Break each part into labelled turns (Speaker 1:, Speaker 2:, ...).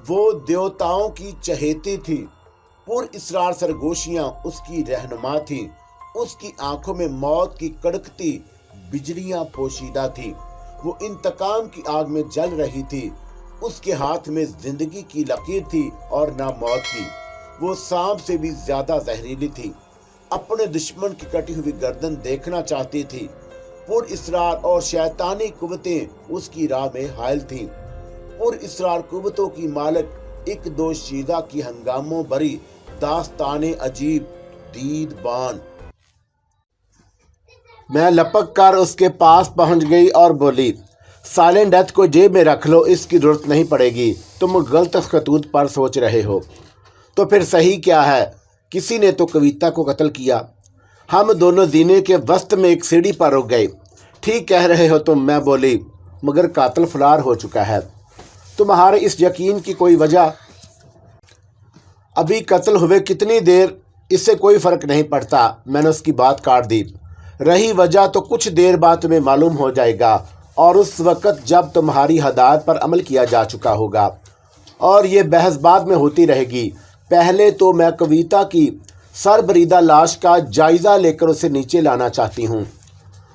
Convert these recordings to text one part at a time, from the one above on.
Speaker 1: وہ دیوتاؤں کی چہیتی تھی، پر اسرار سرگوشیاں اس کی رہنما تھیں، اس کی آنکھوں میں موت کی کڑکتی بجلیاں پوشیدہ تھیں، وہ انتقام کی آگ میں جل رہی تھی، اس کے ہاتھ میں زندگی کی لکیر تھی اور نہ موت کی، وہ سانپ سے بھی زیادہ زہریلی تھی، اپنے دشمن کی کٹی ہوئی گردن دیکھنا چاہتی تھی، پر اسرار اور شیطانی قوتیں اس کی راہ میں حائل تھیں، پر اسرار قوتوں کی مالک ایک دو شیدہ کی ہنگاموں بری داستان عجیب دید بان۔ میں لپک کر اس کے پاس پہنچ گئی اور بولی، سائلنٹ ڈیتھ کو جیب میں رکھ لو، اس کی ضرورت نہیں پڑے گی، تم غلط خطوط پر سوچ رہے ہو۔ تو پھر صحیح کیا ہے؟ کسی نے تو کویتا کو قتل کیا۔ ہم دونوں زینے کے وسط میں ایک سیڑھی پر رک گئے۔ ٹھیک کہہ رہے ہو تم، میں بولی، مگر قاتل فرار ہو چکا ہے۔ تمہارے اس یقین کی کوئی وجہ؟ ابھی قتل ہوئے کتنی دیر، اس سے کوئی فرق نہیں پڑتا، میں نے اس کی بات کاٹ دی۔ رہی وجہ تو کچھ دیر بعد تمہیں معلوم ہو جائے گا، اور اس وقت جب تمہاری ہدایت پر عمل کیا جا چکا ہوگا، اور یہ بحث بعد میں ہوتی رہے گی۔ پہلے تو میں کویتا کی سربریدہ لاش کا جائزہ لے کر اسے نیچے لانا چاہتی ہوں۔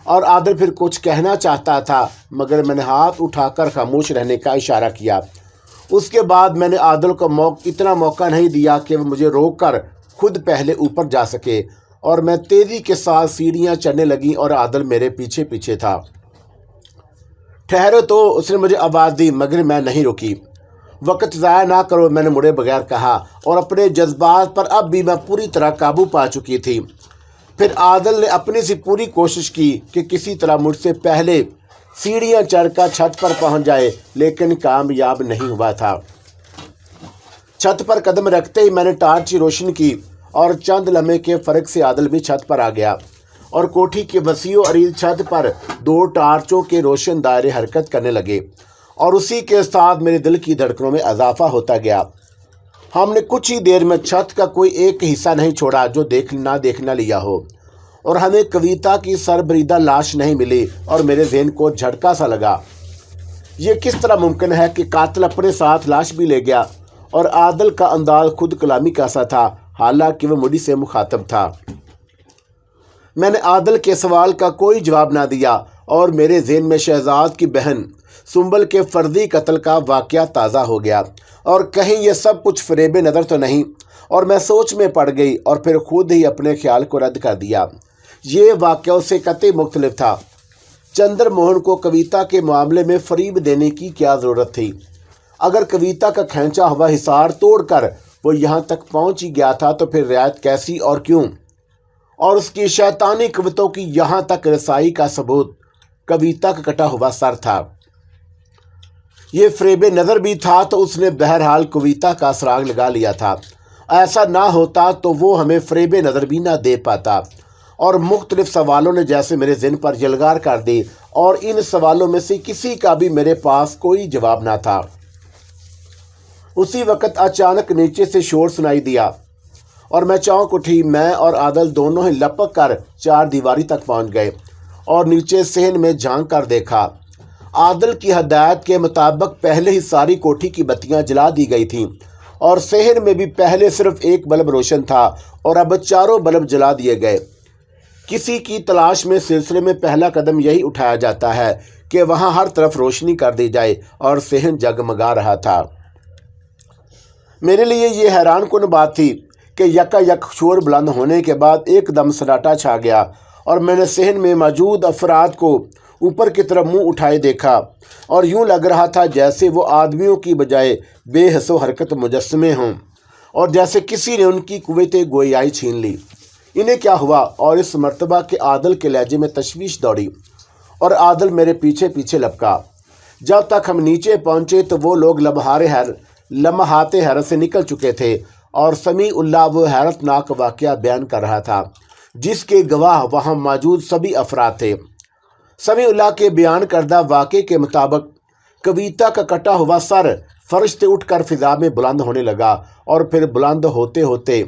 Speaker 1: اور عادل پھر کچھ کہنا چاہتا تھا، مگر میں نے ہاتھ اٹھا کر خاموش رہنے کا اشارہ کیا۔ اس کے بعد میں نے عادل کو اتنا موقع نہیں دیا کہ وہ مجھے روک کر خود پہلے اوپر جا سکے، اور میں تیزی کے ساتھ سیڑھیاں چڑھنے لگی اور عادل میرے پیچھے پیچھے تھا۔ ٹھہرو تو، اس نے مجھے آواز دی، مگر میں نہیں رکی۔ وقت ضائع نہ کرو، میں نے مڑے بغیر کہا، اور اپنے جذبات پر اب بھی میں پوری طرح قابو پا چکی تھی۔ پھر عادل نے اپنی سی پوری کوشش کی کہ کسی طرح مجھ سے پہلے سیڑھیاں چڑھ کر چھت پر پہنچ جائے، لیکن کامیاب نہیں ہوا تھا۔ چھت پر قدم رکھتے ہی میں نے ٹارچ کی روشنی کی، اور چند لمحے کے فرق سے عادل بھی چھت پر آ گیا، اور کوٹھی کی وسیع و عریض چھت پر دو ٹارچوں کے روشن دائرے حرکت کرنے لگے، اور اسی کے ساتھ میرے دل کی دھڑکنوں میں اضافہ ہوتا گیا۔ ہم نے کچھ ہی دیر میں چھت کا کوئی ایک حصہ نہیں چھوڑا جو دیکھنا لیا ہو، اور ہمیں کویتا کی سربریدہ لاش نہیں ملی، اور میرے ذہن کو جھٹکا سا لگا۔ یہ کس طرح ممکن ہے کہ قاتل اپنے ساتھ لاش بھی لے گیا؟ اور عادل کا انداز خود کلامی کا سا تھا، حالانکہ وہ مجھ سے مخاطب تھا۔ میں نے عادل کے سوال کا کوئی جواب نہ دیا، اور میرے ذہن میں شہزاد کی بہن سنبل کے فرضی قتل کا واقعہ تازہ ہو گیا، اور کہیں یہ سب کچھ فریب نظر تو نہیں، اور میں سوچ میں پڑ گئی، اور پھر خود ہی اپنے خیال کو رد کر دیا۔ یہ واقعہ اس سے قطعی مختلف تھا۔ چندر موہن کو کویتا کے معاملے میں فریب دینے کی کیا ضرورت تھی؟ اگر کویتا کا کھینچا ہوا حصار توڑ کر وہ یہاں تک پہنچ ہی گیا تھا، تو پھر رعایت کیسی اور کیوں؟ اور اس کی شیطانی قوتوں کی یہاں تک رسائی کا ثبوت کویتا کا کٹا ہوا سر تھا۔ یہ فریب نظر بھی تھا تو اس نے بہرحال کویتا کا سراغ لگا لیا تھا۔ ایسا نہ ہوتا تو وہ ہمیں فریب نظر بھی نہ دے پاتا، اور مختلف سوالوں نے جیسے میرے ذہن پر یلغار کر دی، اور ان سوالوں میں سے کسی کا بھی میرے پاس کوئی جواب نہ تھا۔ اسی وقت اچانک نیچے سے شور سنائی دیا، اور میں چونک اٹھی۔ میں اور عادل دونوں ہی لپک کر چار دیواری تک پہنچ گئے، اور نیچے صحن میں جھانک کر دیکھا۔ عادل کی ہدایت کے مطابق پہلے ہی ساری کوٹھی کی بتیاں جلا دی گئی تھیں، اور صحن میں بھی پہلے صرف ایک بلب روشن تھا، اور اب چاروں بلب جلا دیے گئے۔ کسی کی تلاش میں سلسلے میں پہلا قدم یہی اٹھایا جاتا ہے کہ وہاں ہر طرف روشنی کر دی جائے، اور صحن جگمگا رہا تھا۔ میرے لیے یہ حیران کن بات تھی کہ یکا یک شور بلند ہونے کے بعد ایک دم سناٹا چھا گیا، اور میں نے صحن میں موجود افراد کو اوپر کی طرف منہ اٹھائے دیکھا، اور یوں لگ رہا تھا جیسے وہ آدمیوں کی بجائے بے حس و حرکت مجسمے ہوں، اور جیسے کسی نے ان کی قوت گویائی چھین لی۔ انہیں کیا ہوا؟ اور اس مرتبہ کے عادل کے لہجے میں تشویش دوڑی، اور عادل میرے پیچھے پیچھے لپکا۔ جب تک ہم نیچے پہنچے تو وہ لوگ لمحات حیرت سے نکل چکے تھے، اور سمیع اللہ وہ حیرت ناک واقعہ بیان کر رہا تھا جس کے گواہ وہاں موجود سبھی افراد تھے۔ سمیع اللہ کے بیان کردہ واقعے کے مطابق کویتا کا کٹا ہوا سر فرش سے اٹھ کر فضا میں بلند ہونے لگا، اور پھر بلند ہوتے ہوتے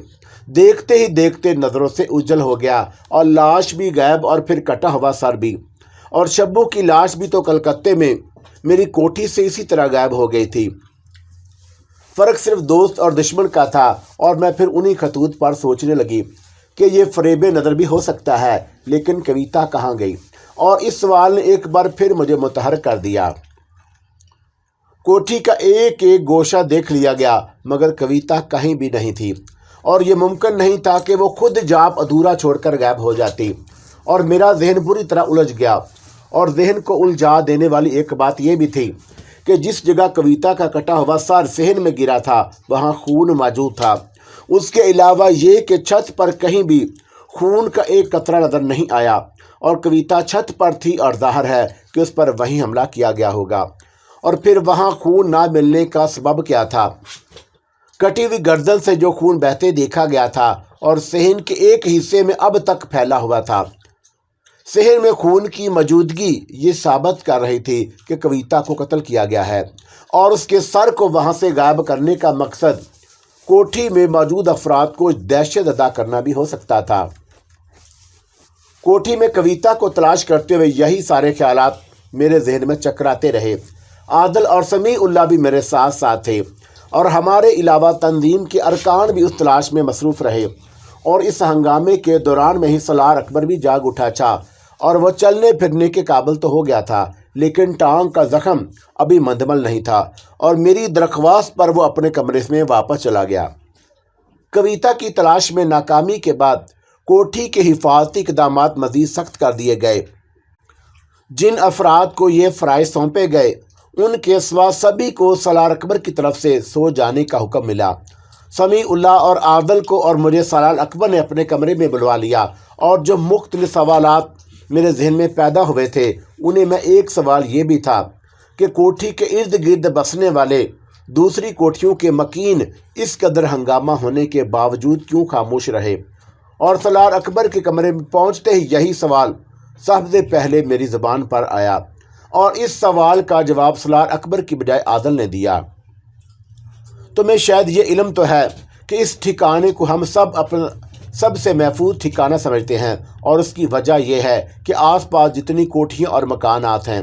Speaker 1: دیکھتے ہی دیکھتے نظروں سے اجل ہو گیا، اور لاش بھی غائب، اور پھر کٹا ہوا سر بھی۔ اور شبو کی لاش بھی تو کلکتے میں میری کوٹھی سے اسی طرح غائب ہو گئی تھی۔ فرق صرف دوست اور دشمن کا تھا، اور میں پھر انہی خطوط پر سوچنے لگی کہ یہ فریب نظر بھی ہو سکتا ہے، لیکن کویتا کہاں گئی؟ اور اس سوال نے ایک بار پھر مجھے متحرک کر دیا۔ کوٹھی کا ایک ایک گوشہ دیکھ لیا گیا، مگر کویتا کہیں بھی نہیں تھی، اور یہ ممکن نہیں تھا کہ وہ خود جاپ ادھورا چھوڑ کر غائب ہو جاتی۔ اور میرا ذہن بری طرح الجھ گیا، اور ذہن کو الجھا دینے والی ایک بات یہ بھی تھی کہ جس جگہ کویتا کا کٹا ہوا سر صحن میں گرا تھا وہاں خون موجود تھا۔ اس کے علاوہ یہ کہ چھت پر کہیں بھی خون کا ایک قطرہ نظر نہیں آیا، اور کویتا چھت پر تھی، اور ظاہر ہے کہ اس پر وہیں حملہ کیا گیا ہوگا۔ اور پھر وہاں خون نہ ملنے کا سبب کیا تھا؟ کٹی ہوئی گردن سے جو خون بہتے دیکھا گیا تھا اور صحن کے ایک حصے میں اب تک پھیلا ہوا تھا۔ صحن میں خون کی موجودگی یہ ثابت کر رہی تھی کہ کویتا کو قتل کیا گیا ہے، اور اس کے سر کو وہاں سے غائب کرنے کا مقصد کوٹھی میں موجود افراد کو دہشت زدہ کرنا بھی ہو سکتا تھا۔ کوٹھی میں کویتا کو تلاش کرتے ہوئے یہی سارے خیالات میرے ذہن میں چکراتے رہے۔ عادل اور سمیع اللہ بھی میرے ساتھ ساتھ تھے، اور ہمارے علاوہ تنظیم کے ارکان بھی اس تلاش میں مصروف رہے۔ اور اس ہنگامے کے دوران میں ہی سالار اکبر بھی جاگ اٹھا تھا، اور وہ چلنے پھرنے کے قابل تو ہو گیا تھا، لیکن ٹانگ کا زخم ابھی مندمل نہیں تھا، اور میری درخواست پر وہ اپنے کمرے میں واپس چلا گیا۔ کویتا کی تلاش میں ناکامی کے بعد کوٹھی کے حفاظتی اقدامات مزید سخت کر دیے گئے۔ جن افراد کو یہ فرائض سونپے گئے ان کے سوا سبھی کو سالار اکبر کی طرف سے سو جانے کا حکم ملا۔ سمیع اللہ اور عادل کو اور مجھے سالار اکبر نے اپنے کمرے میں بلوا لیا، اور جو مختلف سوالات میرے ذہن میں پیدا ہوئے تھے انہیں میں ایک سوال یہ بھی تھا کہ کوٹھی کے ارد گرد بسنے والے دوسری کوٹھیوں کے مکین اس قدر ہنگامہ ہونے کے باوجود کیوں خاموش رہے؟ اور سالار اکبر کے کمرے میں پہنچتے ہی یہی سوال سب سے پہلے میری زبان پر آیا، اور اس سوال کا جواب سالار اکبر کی بجائے عادل نے دیا۔ تمہیں شاید یہ علم تو ہے کہ اس ٹھکانے کو ہم سب سے محفوظ ٹھکانہ سمجھتے ہیں، اور اس کی وجہ یہ ہے کہ آس پاس جتنی کوٹھیاں اور مکانات ہیں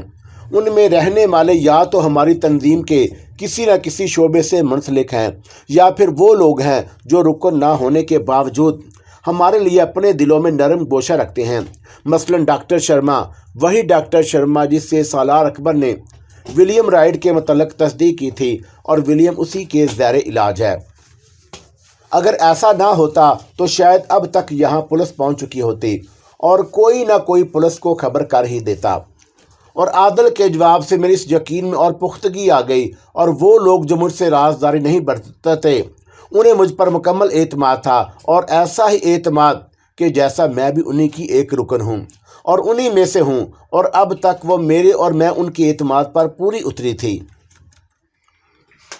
Speaker 1: ان میں رہنے والے یا تو ہماری تنظیم کے کسی نہ کسی شعبے سے منسلک ہیں، یا پھر وہ لوگ ہیں جو رکن نہ ہونے کے باوجود ہمارے لیے اپنے دلوں میں نرم گوشہ رکھتے ہیں۔ مثلاً ڈاکٹر شرما، وہی ڈاکٹر شرما جس سے سالار اکبر نے ولیم رائٹ کے متعلق تصدیق کی تھی، اور ولیم اسی کے زیر علاج ہے۔ اگر ایسا نہ ہوتا تو شاید اب تک یہاں پولیس پہنچ چکی ہوتی، اور کوئی نہ کوئی پولیس کو خبر کر ہی دیتا۔ اور عادل کے جواب سے میری اس یقین میں اور پختگی آ گئی، اور وہ لوگ جو مجھ سے رازداری نہیں برتتے انہیں مجھ پر مکمل اعتماد تھا، اور ایسا ہی اعتماد کہ جیسا میں بھی انہی کی ایک رکن ہوں اور انہی میں سے ہوں، اور اب تک وہ میرے اور میں ان کے اعتماد پر پوری اتری تھی۔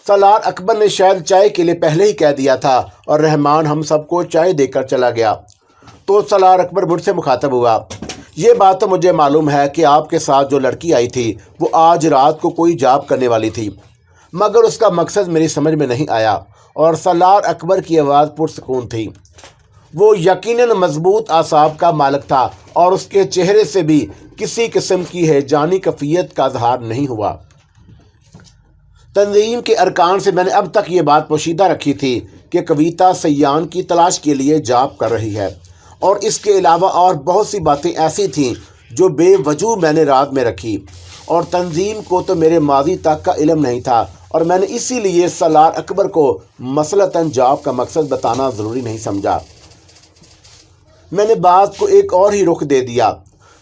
Speaker 1: سالار اکبر نے شاید چائے کے لیے پہلے ہی کہہ دیا تھا، اور رحمان ہم سب کو چائے دے کر چلا گیا۔ تو سالار اکبر مجھ سے مخاطب ہوا، یہ بات تو مجھے معلوم ہے کہ آپ کے ساتھ جو لڑکی آئی تھی وہ آج رات کو کوئی جاب کرنے والی تھی، مگر اس کا مقصد میری سمجھ میں نہیں آیا۔ اور سالار اکبر کی آواز پرسکون تھی۔ وہ یقیناً مضبوط اعصاب کا مالک تھا، اور اس کے چہرے سے بھی کسی قسم کی ہیجانی کیفیت کا اظہار نہیں ہوا۔ تنظیم کے ارکان سے میں نے اب تک یہ بات پوشیدہ رکھی تھی کہ کویتا سیان کی تلاش کے لیے جاب کر رہی ہے، اور اس کے علاوہ اور بہت سی باتیں ایسی تھیں جو بے وجہ میں نے رات میں رکھی، اور تنظیم کو تو میرے ماضی تک کا علم نہیں تھا، اور میں نے اسی لیے سالار اکبر کو مسلطاً جاب کا مقصد بتانا ضروری نہیں سمجھا۔ میں نے بات کو ایک اور ہی رخ دے دیا۔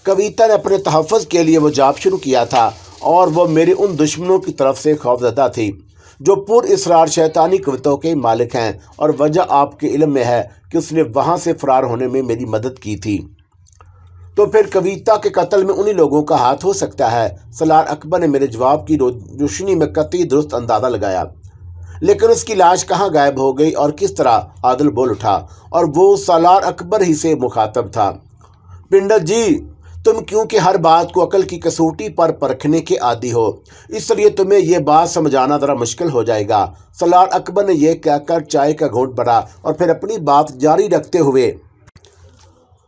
Speaker 1: کویتا نے اپنے تحفظ کے لیے وہ جاب شروع کیا تھا، اور وہ میرے ان دشمنوں کی طرف سے خوفزدہ تھی جو پر اسرار شیطانی قوتوں کے مالک ہیں، اور وجہ آپ کے علم میں ہے کہ اس نے وہاں سے فرار ہونے میں میری مدد کی تھی۔ تو پھر کویتا کے قتل میں انہی لوگوں کا ہاتھ ہو سکتا ہے۔ سالار اکبر نے میرے جواب کی روشنی میں قطعی درست اندازہ لگایا۔ لیکن اس کی لاش کہاں غائب ہو گئی اور کس طرح؟ عادل بول اٹھا، اور وہ سالار اکبر ہی سے مخاطب تھا۔ پنڈت جی، تم کیونکہ ہر بات کو عقل کی کسوٹی پر پرکھنے کے عادی ہو، اس لیے تمہیں یہ بات سمجھانا ذرا مشکل ہو جائے گا۔ سالار اکبر نے یہ کہہ کر چائے کا گھونٹ بھرا، اور پھر اپنی بات جاری رکھتے ہوئے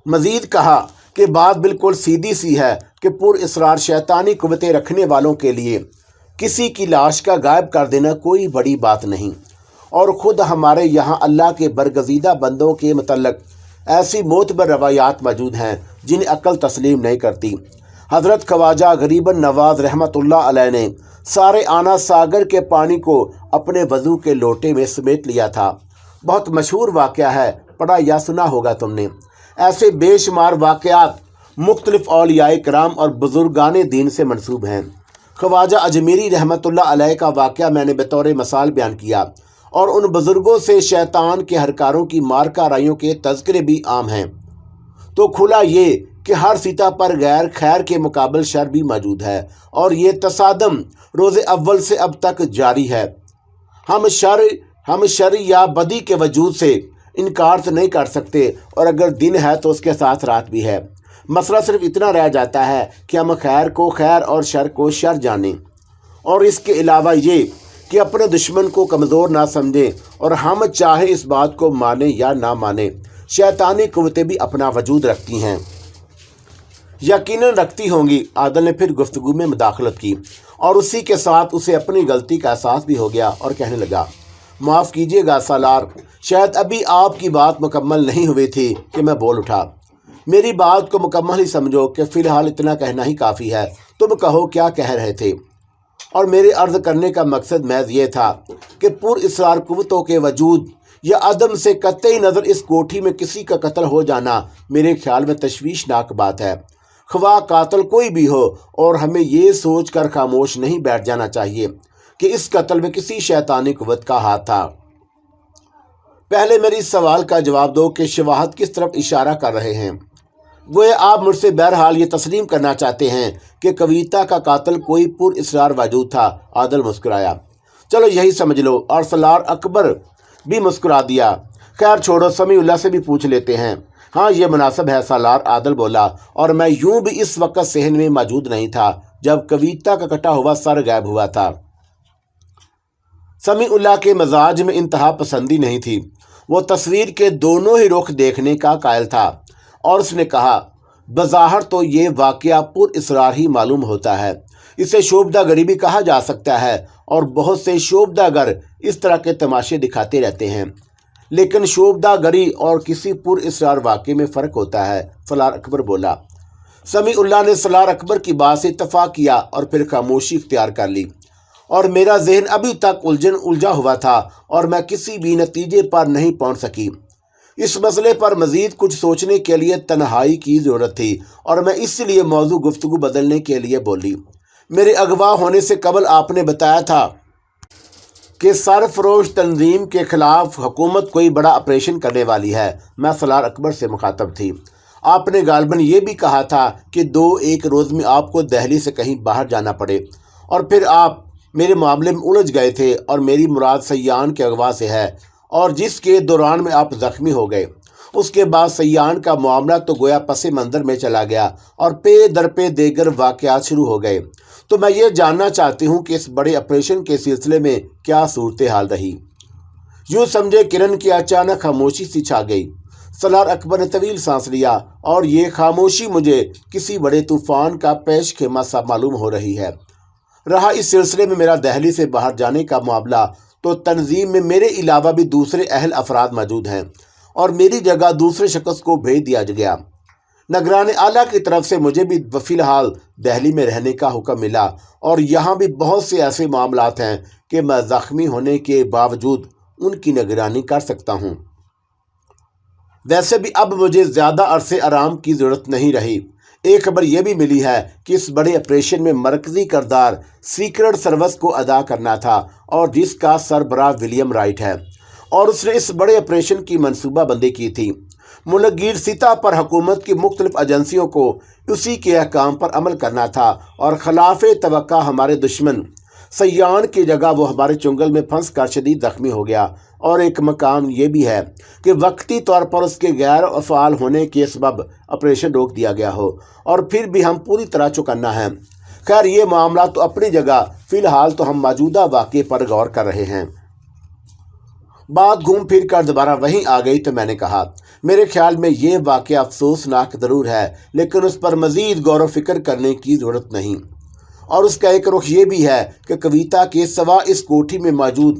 Speaker 1: مزید کہا کہ بات بالکل سیدھی سی ہے کہ پر اسرار شیطانی قوتیں رکھنے والوں کے لیے کسی کی لاش کا غائب کر دینا کوئی بڑی بات نہیں۔ اور خود ہمارے یہاں اللہ کے برگزیدہ بندوں کے متعلق ایسی معتبر روایات موجود ہیں جنہیں عقل تسلیم نہیں کرتی۔ حضرت خواجہ غریب نواز رحمۃ اللہ علیہ نے سارے آنا ساگر کے پانی کو اپنے وضو کے لوٹے میں سمیٹ لیا تھا۔ بہت مشہور واقعہ ہے، پڑھا یا سنا ہوگا تم نے۔ ایسے بے شمار واقعات مختلف اولیاء کرام اور بزرگان دین سے منسوب ہیں۔ خواجہ اجمیری رحمۃ اللہ علیہ کا واقعہ میں نے بطور مثال بیان کیا، اور ان بزرگوں سے شیطان کے ہرکاروں کی مارکہ رائیوں کے تذکرے بھی عام ہیں۔ تو کھلا یہ کہ ہر سطح پر غیر خیر کے مقابل شر بھی موجود ہے، اور یہ تصادم روز اول سے اب تک جاری ہے۔ ہم شر یا بدی کے وجود سے انکار تو نہیں کر سکتے، اور اگر دن ہے تو اس کے ساتھ رات بھی ہے۔ مسئلہ صرف اتنا رہ جاتا ہے کہ ہم خیر کو خیر اور شر کو شر جانیں، اور اس کے علاوہ یہ کہ اپنے دشمن کو کمزور نہ سمجھیں، اور ہم چاہے اس بات کو مانیں یا نہ مانیں، شیطانی قوتیں بھی اپنا وجود رکھتی ہیں، یقیناً رکھتی ہوں گی۔ عادل نے پھر گفتگو میں مداخلت کی، اور اسی کے ساتھ اسے اپنی غلطی کا احساس بھی ہو گیا، اور کہنے لگا، معاف کیجیے گا سالار، شاید ابھی آپ کی بات مکمل نہیں ہوئی تھی کہ میں بول اٹھا۔ میری بات کو مکمل ہی سمجھو کہ فی الحال اتنا کہنا ہی کافی ہے۔ تم کہو کیا کہہ رہے تھے؟ اور میرے عرض کرنے کا مقصد محض یہ تھا کہ پر اسرار قوتوں کے وجود یا عدم سے قطعی نظر اس کوٹھی میں کسی کا قتل ہو جانا میرے خیال میں تشویشناک بات ہے، خواہ قاتل کوئی بھی ہو، اور ہمیں یہ سوچ کر خاموش نہیں بیٹھ جانا چاہیے کہ اس قتل میں کسی شیطانی قوت کا ہاتھ تھا۔ پہلے میرے اس سوال کا جواب دو کہ شواہد کس طرف اشارہ کر رہے ہیں؟ گویا آپ مجھ سے بہرحال یہ تسلیم کرنا چاہتے ہیں کہ کویتا کا قاتل کوئی پر اسرار وجود تھا۔ عادل مسکرایا۔ چلو یہی سمجھ لو، اور سالار اکبر بھی مسکرا دیا۔ خیر چھوڑو، سمیع اللہ سے بھی پوچھ لیتے ہیں۔ ہاں یہ مناسب ہے سالار، عادل بولا، اور میں یوں بھی اس وقت صحن میں موجود نہیں تھا جب کویتا کا کٹا ہوا سر غائب ہوا تھا۔ سمیع اللہ کے مزاج میں انتہا پسندی نہیں تھی، وہ تصویر کے دونوں ہی رخ دیکھنے کا قائل تھا، اور اس نے کہا، بظاہر تو یہ واقعہ پر اسرار ہی معلوم ہوتا ہے، اسے شوبدہ گری بھی کہا جا سکتا ہے، اور بہت سے شوبدہ گر اس طرح کے تماشے دکھاتے رہتے ہیں، لیکن شوبدہ گری اور کسی پر اسرار واقعے میں فرق ہوتا ہے، سالار اکبر بولا۔ سمیع اللہ نے سالار اکبر کی بات سے اتفاق کیا اور پھر خاموشی اختیار کر لی، اور میرا ذہن ابھی تک الجھا ہوا تھا اور میں کسی بھی نتیجے پر نہیں پہنچ سکی۔ اس مسئلے پر مزید کچھ سوچنے کے لیے تنہائی کی ضرورت تھی، اور میں اس لیے موضوع گفتگو بدلنے کے لیے بولی۔ میرے اغوا ہونے سے قبل آپ نے بتایا تھا کہ سرفروش تنظیم کے خلاف حکومت کوئی بڑا آپریشن کرنے والی ہے۔ میں سالار اکبر سے مخاطب تھی۔ آپ نے غالباً یہ بھی کہا تھا کہ 2-1 روز میں آپ کو دہلی سے کہیں باہر جانا پڑے، اور پھر آپ میرے معاملے میں الجھ گئے تھے، اور میری مراد سیان کے اغوا سے ہے، اور جس کے دوران میں آپ زخمی ہو گئے۔ اس کے بعد سیان کا معاملہ تو گویا پس منظر میں چلا گیا، اور پے در پہ دیگر واقعات شروع ہو گئے۔ تو میں یہ جاننا چاہتی ہوں کہ اس بڑے آپریشن کے سلسلے میں کیا صورتحال رہی؟ یوں سمجھے کرن کی اچانک خاموشی سی چھا گئی۔ سالار اکبر نے طویل سانس لیا، اور یہ خاموشی مجھے کسی بڑے طوفان کا پیش خیمہ سا معلوم ہو رہی ہے۔ رہا اس سلسلے میں میرا دہلی سے باہر جانے کا معاملہ، تو تنظیم میں میرے علاوہ بھی دوسرے اہل افراد موجود ہیں، اور میری جگہ دوسرے شخص کو بھیج دیا گیا۔ نگران اعلیٰ کی طرف سے مجھے بھی فی الحال دہلی میں رہنے کا حکم ملا، اور یہاں بھی بہت سے ایسے معاملات ہیں کہ میں زخمی ہونے کے باوجود ان کی نگرانی کر سکتا ہوں۔ ویسے بھی اب مجھے زیادہ عرصے آرام کی ضرورت نہیں رہی۔ ایک خبر یہ بھی ملی ہے کہ اس بڑے آپریشن میں مرکزی کردار سیکرٹ سروس کو ادا کرنا تھا، اور جس کا سربراہ ولیم رائٹ ہے، اور اس نے اس بڑے آپریشن کی منصوبہ بندی کی تھی۔ ملک گیر سطح پر حکومت کی مختلف ایجنسیوں کو اسی کے احکام پر عمل کرنا تھا، اور خلاف توقع ہمارے دشمن سیان کی جگہ وہ ہمارے چنگل میں پھنس کر شدید زخمی ہو گیا، اور ایک مقام یہ بھی ہے کہ وقتی طور پر اس کے غیر فعال ہونے کے سبب آپریشن روک دیا گیا ہو، اور پھر بھی ہم پوری طرح چوکنا ہیں۔ خیر یہ معاملہ تو اپنی جگہ، فی الحال تو ہم موجودہ واقعے پر غور کر رہے ہیں۔ بات گھوم پھر کر دوبارہ وہیں آ گئی تو میں نے کہا، میرے خیال میں یہ واقعہ افسوسناک ضرور ہے، لیکن اس پر مزید غور و فکر کرنے کی ضرورت نہیں، اور اس کا ایک رخ یہ بھی ہے کہ کویتا کے سوا اس کوٹھی میں موجود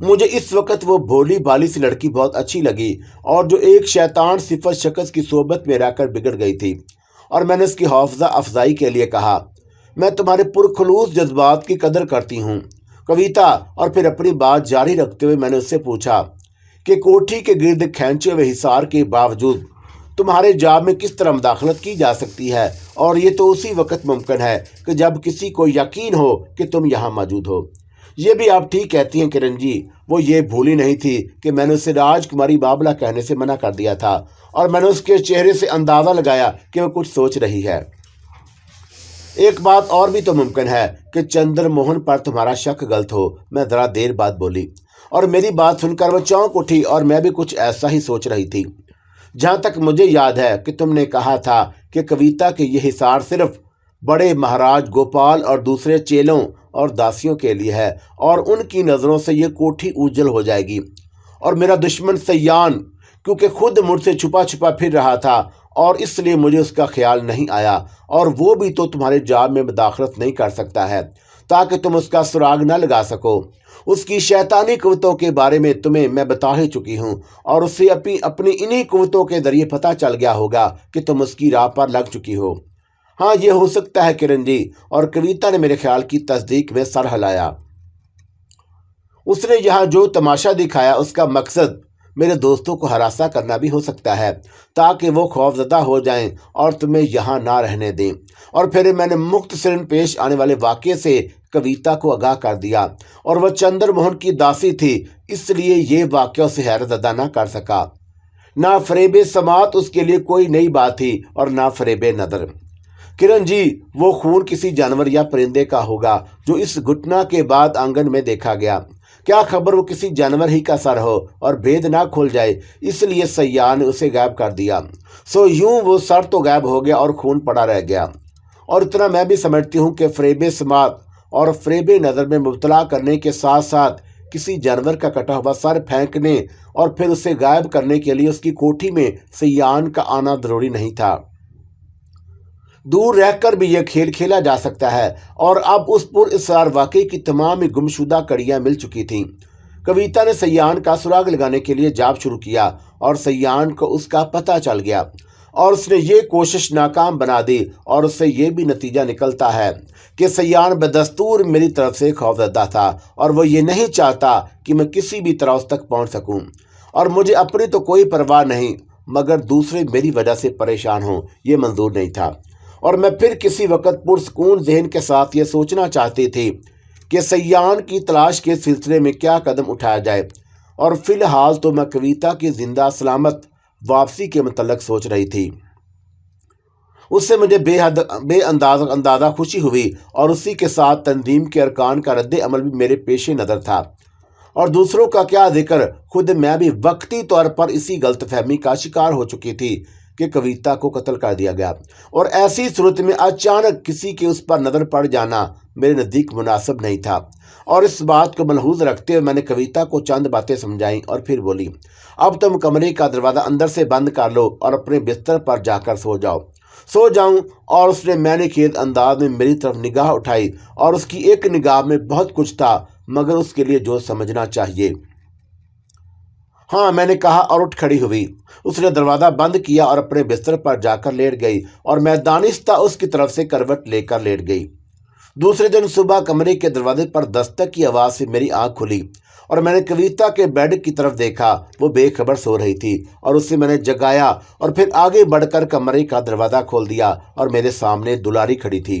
Speaker 1: مجھے اس وقت وہ بھولی بھالی سی لڑکی بہت اچھی لگی اور جو ایک شیطان صفت شخص کی صحبت میں رہ کر بگڑ گئی تھی، اور میں نے اس کی حوصلہ افزائی کے لیے کہا، میں تمہارے پرخلوص جذبات کی قدر کرتی ہوں کویتا۔ اور پھر اپنی بات جاری رکھتے ہوئے میں نے اس سے پوچھا کہ کوٹھی کے گرد کھینچے ہوئے حصار کے باوجود تمہارے جاب میں کس طرح مداخلت کی جا سکتی ہے، اور یہ تو اسی وقت ممکن ہے کہ جب کسی کو یقین ہو کہ تم یہاں موجود ہو۔ یہ بھی آپ ٹھیک کہتی ہیں کرن جی، وہ یہ بھولی نہیں تھی کہ میں نے اسے راجکماری بابلا کہنے سے منع کر دیا تھا، اور میں نے اس کے چہرے سے اندازہ لگایا کہ وہ کچھ سوچ رہی ہے۔ ایک بات اور بھی تو ممکن ہے کہ چندر موہن پر تمہارا شک غلط ہو، میں ذرا دیر بعد بولی، اور میری بات سن کر وہ چونک اٹھی، اور میں بھی کچھ ایسا ہی سوچ رہی تھی۔ جہاں تک مجھے یاد ہے کہ تم نے کہا تھا کہ کویتا کے یہ حصار صرف بڑے مہاراج گوپال اور دوسرے چیلوں اور داسیوں کے لیے ہے، اور ان کی نظروں سے یہ کوٹھی اجل ہو جائے گی، اور میرا دشمن سیان کیونکہ خود مجھ سے چھپا چھپا پھر رہا تھا، اور اس لیے مجھے اس کا خیال نہیں آیا، اور وہ بھی تو تمہارے جاب میں مداخلت نہیں کر سکتا ہے تاکہ تم اس کا سراغ نہ لگا سکو۔ اس کی شیطانی قوتوں کے بارے میں تمہیں میں بتا ہی چکی ہوں، اور اسے اپنی انہی قوتوں کے ذریعے پتہ چل گیا ہوگا کہ تم اس کی راہ پر لگ چکی ہو۔ ہاں یہ ہو سکتا ہے کرن جی، اور کویتا نے میرے خیال کی تصدیق میں سر ہلایا۔ اس نے یہاں جو تماشا دکھایا اس کا مقصد میرے دوستوں کو ہراساں کرنا بھی ہو سکتا ہے تاکہ وہ خوف زدہ ہو جائیں اور تمہیں یہاں نہ رہنے دیں۔ اور پھر میں نے مختصراً پیش آنے والے واقعے سے کویتا کو آگاہ کر دیا، اور وہ چندر موہن کی داسی تھی، اس لیے یہ واقعہ اسے حیرت زدہ نہ کر سکا۔ نہ فریب سماعت اس کے لیے کوئی نئی بات تھی، اور نہ فریب نظر۔ کرن جی، وہ خون کسی جانور یا پرندے کا ہوگا جو اس گھٹنا کے بعد آنگن میں دیکھا گیا۔ کیا خبر وہ کسی جانور ہی کا سر ہو اور بھید نہ کھل جائے، اس لیے سیاح نے اسے غائب کر دیا۔ سو یوں وہ سر تو غائب ہو گیا اور خون پڑا رہ گیا۔ اور اتنا میں بھی سمجھتی ہوں کہ فریب سماعت اور فریب نظر میں مبتلا کرنے کے ساتھ ساتھ کسی جانور کا کٹا ہوا سر پھینکنے اور پھر اسے غائب کرنے کے لیے اس کی کوٹھی میں سیان کا آنا ضروری نہیں تھا۔ دور رہ کر بھی یہ کھیل کھیلا جا سکتا ہے، اور اب اس پر اصرار واقعی کی تمام گمشدہ کڑیاں مل چکی تھیں۔ کویتا نے سیان کا سراغ لگانے کے لیے جاب شروع کیا، اور سیان کو اس کا پتہ چل گیا، اور اس نے یہ کوشش ناکام بنا دی، اور اس سے یہ بھی نتیجہ نکلتا ہے کہ سیان بدستور میری طرف سے خوفزدہ تھا، اور وہ یہ نہیں چاہتا کہ میں کسی بھی طرح اس تک پہنچ سکوں، اور مجھے اپنی تو کوئی پرواہ نہیں، مگر دوسرے میری وجہ سے پریشان ہوں یہ منظور نہیں تھا۔ اور میں پھر کسی وقت پرسکون ذہن کے ساتھ یہ سوچنا چاہتی تھی کہ سیان کی تلاش کے سلسلے میں کیا قدم اٹھایا جائے، اور فی الحال تو میں کویتا کی زندہ سلامت واپسی کے متعلق سوچ رہی تھی۔ اس سے مجھے بے اندازہ خوشی ہوئی، اور اسی کے ساتھ تنظیم کے ارکان کا رد عمل بھی میرے پیش نظر تھا، اور دوسروں کا کیا ذکر، خود میں بھی وقتی طور پر اسی غلط فہمی کا شکار ہو چکی تھی کہ کویتا کو قتل کر دیا گیا، اور ایسی صورت میں اچانک کسی کے اس پر نظر پڑ جانا میرے نزدیک مناسب نہیں تھا۔ اور اس بات کو ملحوظ رکھتے ہوئے میں نے کویتا کو چند باتیں سمجھائیں، اور پھر بولی، اب تم کمرے کا دروازہ اندر سے بند کر لو اور اپنے بستر پر جا کر سو جاؤں۔ اور اس نے مینے خیز انداز میں میری طرف نگاہ اٹھائی، اور اس کی ایک نگاہ میں بہت کچھ تھا، مگر اس کے لیے جو سمجھنا چاہیے۔ ہاں، میں نے کہا، اور اٹھ کھڑی ہوئی۔ اس نے دروازہ بند کیا اور اپنے بستر پر جا کر لیٹ گئی، اور میں دانستہ اس کی طرف سے کروٹ لے کر لیٹ گئی۔ دوسرے دن صبح کمرے کے دروازے پر دستک کی آواز سے میری آنکھ کھلی، اور میں نے کویتا کے بیڈ کی طرف دیکھا۔ وہ بے خبر سو رہی تھی، اور اسے میں نے جگایا، اور پھر آگے بڑھ کر کمرے کا دروازہ کھول دیا، اور میرے سامنے دلاری کھڑی تھی۔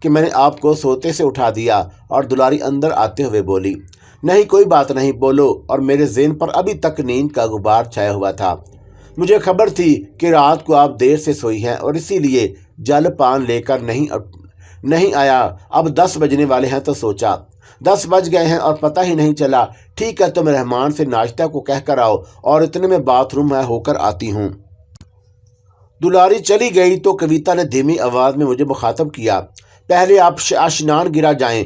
Speaker 1: کہ میں نے آپ کو سوتے سے اٹھا دیا، اور دلاری اندر آتے ہوئے بولی، نہیں کوئی بات نہیں، بولو۔ اور میرے ذہن پر ابھی تک نیند کا غبار چھایا ہوا تھا۔ مجھے خبر تھی کہ رات کو آپ دیر سے سوئی ہیں، اور اسی لیے جل پان لے کر نہیں آیا۔ اب 10 بجنے والے ہیں تو سوچا 10 بج گئے ہیں اور پتہ ہی نہیں چلا۔ ٹھیک ہے، تم رحمان سے ناشتہ کو کہہ کر آؤ، اور اتنے میں باتھ روم میں ہو کر آتی ہوں۔ دلاری چلی گئی تو کویتا نے دھیمی آواز میں مجھے مخاطب کیا، پہلے آپ اشنان گرا جائیں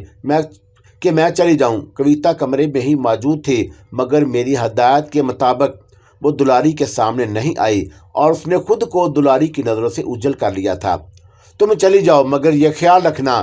Speaker 1: کہ میں چلی جاؤں۔ کویتا کمرے میں ہی موجود تھی، مگر میری ہدایت کے مطابق وہ دلاری کے سامنے نہیں آئی، اور اس نے خود کو دلاری کی نظروں سے اجل کر لیا تھا۔ تم چلی جاؤ، مگر یہ خیال رکھنا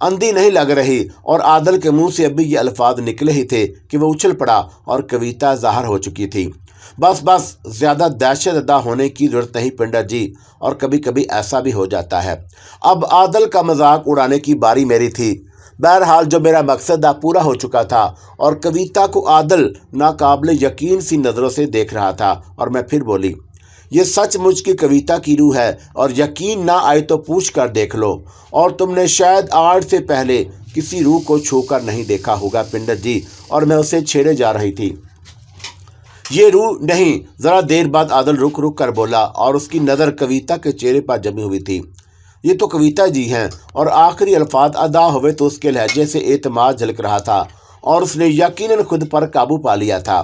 Speaker 1: اندھی نہیں لگ رہی اور عادل کے منہ سے ابھی یہ الفاظ نکلے ہی تھے کہ وہ اچھل پڑا اور کویتا ظاہر ہو چکی تھی۔ بس زیادہ دہشت زدہ ہونے کی ضرورت نہیں پنڈت جی، اور کبھی کبھی ایسا بھی ہو جاتا ہے۔ اب عادل کا مذاق اڑانے کی باری میری تھی۔ بہرحال جو میرا مقصد پورا ہو چکا تھا اور کویتا کو عادل ناقابل یقین سی نظروں سے دیکھ رہا تھا، اور میں پھر بولی، یہ سچ مجھ کی کویتا کی روح ہے، اور یقین نہ آئے تو پوچھ کر دیکھ لو، اور تم نے شاید آج سے پہلے کسی روح کو چھو کر نہیں دیکھا ہوگا پنڈت جی۔ اور میں اسے چھیڑے جا رہی تھی، یہ روح نہیں۔ ذرا دیر بعد عادل رک کر بولا، اور اس کی نظر کویتا کے چہرے پر جمی ہوئی تھی۔ یہ تو کویتا جی ہیں۔ اور آخری الفاظ ادا ہوئے تو اس کے لہجے سے اعتماد جھلک رہا تھا، اور اس نے یقیناً خود پر قابو پا لیا تھا۔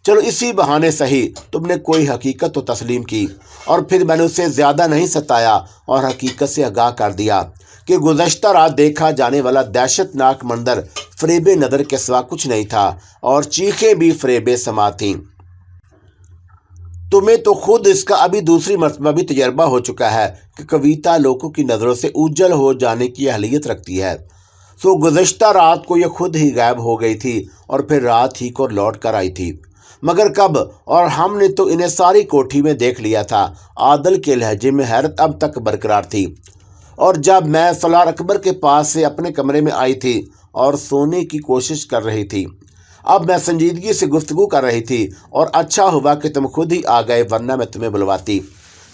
Speaker 1: چلو اسی بہانے صحیح تم نے کوئی حقیقت تو تسلیم کی۔ اور پھر میں نے اسے زیادہ نہیں ستایا اور حقیقت سے آگاہ کر دیا کہ گزشتہ رات دیکھا جانے والا دہشت ناک منظر فریب نظر کے سوا کچھ نہیں تھا، اور چیخیں بھی فریب سما تھیں۔ تمہیں تو خود اس کا ابھی دوسری مرتبہ بھی تجربہ ہو چکا ہے کہ کویتا لوگوں کی نظروں سے اوجھل ہو جانے کی اہلیت رکھتی ہے۔ سو گزشتہ رات کو یہ خود ہی غائب ہو گئی تھی، اور پھر رات ہی کو لوٹ کر آئی تھی۔ مگر کب؟ اور ہم نے تو انہیں ساری کوٹھی میں دیکھ لیا تھا۔ عادل کے لہجے میں حیرت اب تک برقرار تھی۔ اور جب میں سالار اکبر کے پاس سے اپنے کمرے میں آئی تھی اور سونے کی کوشش کر رہی تھی، اب میں سنجیدگی سے گفتگو کر رہی تھی، اور اچھا ہوا کہ تم خود ہی آ گئے، ورنہ میں تمہیں بلواتی۔